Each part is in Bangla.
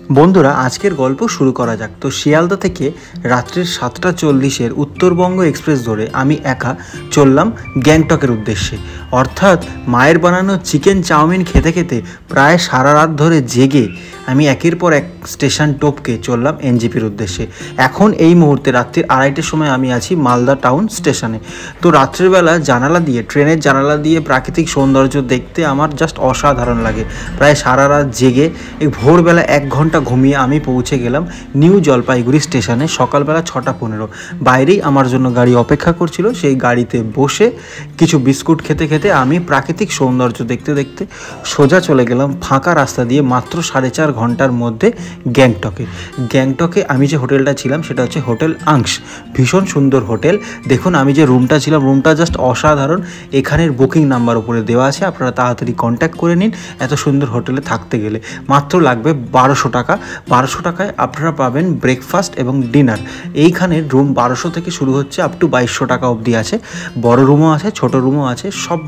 বন্ধুরা আজকের গল্প শুরু করা যাক। তো শিয়ালদা থেকে রাত্রির 7:40 উত্তরবঙ্গ এক্সপ্রেস ধরে আমি একা চললাম গ্যাংটকের উদ্দেশ্যে। অর্থাৎ মায়ের বানানো চিকেন চাউমিন খেতে খেতে প্রায় সারা রাত ধরে জেগে আমি একের পর এক স্টেশন টপকে চললাম এনজেপির উদ্দেশ্যে। এখন এই মুহূর্তে রাত্রির 2:30টার সময় আমি আছি মালদা টাউন স্টেশনে। তো রাত্রিবেলা জানালা দিয়ে, ট্রেনের জানালা দিয়ে প্রাকৃতিক সৌন্দর্য দেখতে আমার জাস্ট অসাধারণ লাগে। প্রায় সারা রাত জেগে এই ভোরবেলা 1 ঘন্টা ঘুমিয়ে আমি পৌঁছে গেলাম নিউ জলপাইগুড়ি স্টেশনে সকালবেলা 6:15। বাইরেই আমার জন্য গাড়ি অপেক্ষা করছিল। সেই গাড়িতে বসে কিছু বিস্কুট খেতে খেতে আমি প্রাকৃতিক সৌন্দর্য দেখতে দেখতে সোজা চলে গেলাম ফাঁকা রাস্তা দিয়ে মাত্র 4.5 ঘন্টার মধ্যে গ্যাংটকে আমি যে হোটেলটা ছিলাম সেটা হচ্ছে হোটেল আংশ। ভীষণ সুন্দর হোটেল। দেখুন আমি যে রুমটা ছিলাম, রুমটা জাস্ট অসাধারণ। এখানের বুকিং নাম্বার উপরে দেওয়া আছে, আপনারা তাড়াতাড়ি কন্ট্যাক্ট করে নিন। এত সুন্দর হোটেলে থাকতে গেলে মাত্র লাগবে 1200 টাকা। 1200 টাকায় আপনারা পাবেন ব্রেকফাস্ট এবং ডিনার। এইখানের রুম 1200 থেকে শুরু হচ্ছে, আপ টু 2200 টাকা অবধি আছে। বড় রুমও আছে, ছোট রুমও আছে, সব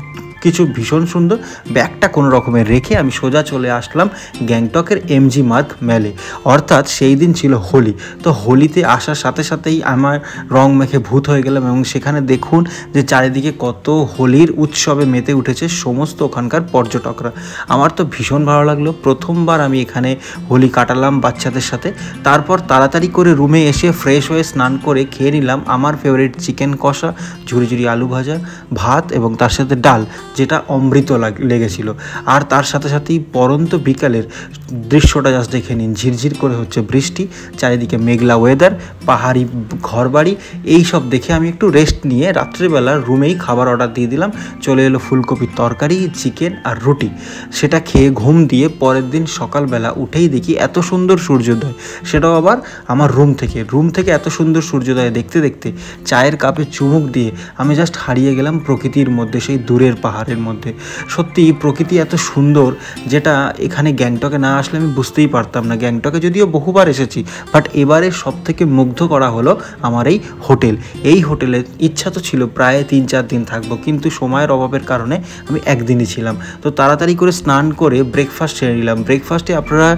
কিছু ভীষণ সুন্দর। ব্যাগটা কোনো রকমের রেখে আমি সোজা চলে আসলাম গ্যাংটকের এমজি মার্গ মেলে। অর্থাৎ সেই দিন ছিল হোলি। তো হোলিতে আসার সাথে সাথেই আমার রং মেখে ভূত হয়ে গেলাম এবং সেখানে দেখুন যে চারিদিকে কত হোলির উৎসবে মেতে উঠেছে সমস্ত ওখানকার পর্যটকরা। আমার তো ভীষণ ভালো লাগলো। প্রথমবার আমি এখানে হোলি কাটালাম বাচ্চাদের সাথে। তারপর তাড়াতাড়ি করে রুমে এসে ফ্রেশ হয়ে স্নান করে খেয়ে নিলাম আমার ফেভারিট চিকেন কষা, ঝুরি ঝুরি আলু ভাজা, ভাত এবং তার সাথে ডাল, যেটা অমৃত লেগেছিল। আর তার সাথে সাথেই পরন্ত বিকালের দৃশ্যটা জাস্ট দেখে নিন। ঝিরঝির করে হচ্ছে বৃষ্টি, চারিদিকে মেঘলা ওয়েদার, পাহাড়ি ঘরবাড়ি, এই সব দেখে আমি একটু রেস্ট নিয়ে রাত্রিবেলা রুমেই খাবার অর্ডার দিয়ে দিলাম। চলে এলো ফুলকপির তরকারি, চিকেন আর রুটি। সেটা খেয়ে ঘুম দিয়ে পরের দিন সকালবেলা উঠেই দেখি এত সুন্দর সূর্যোদয়, সেটাও আবার আমার রুম থেকে এত সুন্দর সূর্যোদয় দেখতে দেখতে চায়ের কাপে চুমুক দিয়ে আমি জাস্ট হারিয়ে গেলাম প্রকৃতির মধ্যে, সেই দূরের পাহাড়ের মধ্যে। সত্যি প্রকৃতি এত সুন্দর, যেটা এখানে গ্যাংটকে না আসলে আমি বুঝতেই পারতাম না। গ্যাংটকে যদিও বহুবার এসেছি, বাট এবারে সব থেকে মুগ্ধ করা হলো আমার এই হোটেল। এই হোটেলে ইচ্ছা তো ছিল প্রায় 3-4 দিন থাকবো, কিন্তু সময়ের অভাবের কারণে আমি একদিনই ছিলাম। তো তাড়াতাড়ি করে স্নান করে ব্রেকফাস্ট সেরে নিলাম। ব্রেকফাস্টে আপনারা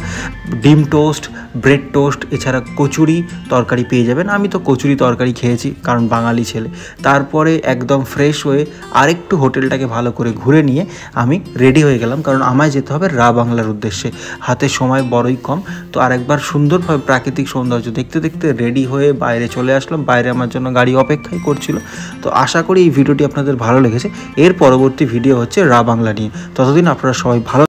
ডিম টোস্ট, ব্রেড টোস্ট, এছাড়া কচুরি তরকারি পেয়ে যাবেন। আমি তো কচুরি তরকারি খেয়েছি কারণ বাঙালি ছেলে। তারপরে একদম ফ্রেশ হয়ে আরেকটু হোটেলটাকে ভালো করে ঘুরে নিয়ে আমি রেডি হয়ে গেলাম, কারণ আমায় যেতে হবে রা বাংলার উদ্দেশ্যে। হাতে সময় বড়ই কম। তো আরেকবার সুন্দরভাবে প্রাকৃতিক সৌন্দর্য দেখতে দেখতে রেডি হয়ে বাইরে চলে আসলাম। বাইরে আমার জন্য গাড়ি অপেক্ষাই করছিল। তো আশা করি এই ভিডিওটি আপনাদের ভালো লেগেছে। এর পরবর্তী ভিডিও হচ্ছে রা বাংলা নিয়ে। ততদিন আপনারা সবাই ভালো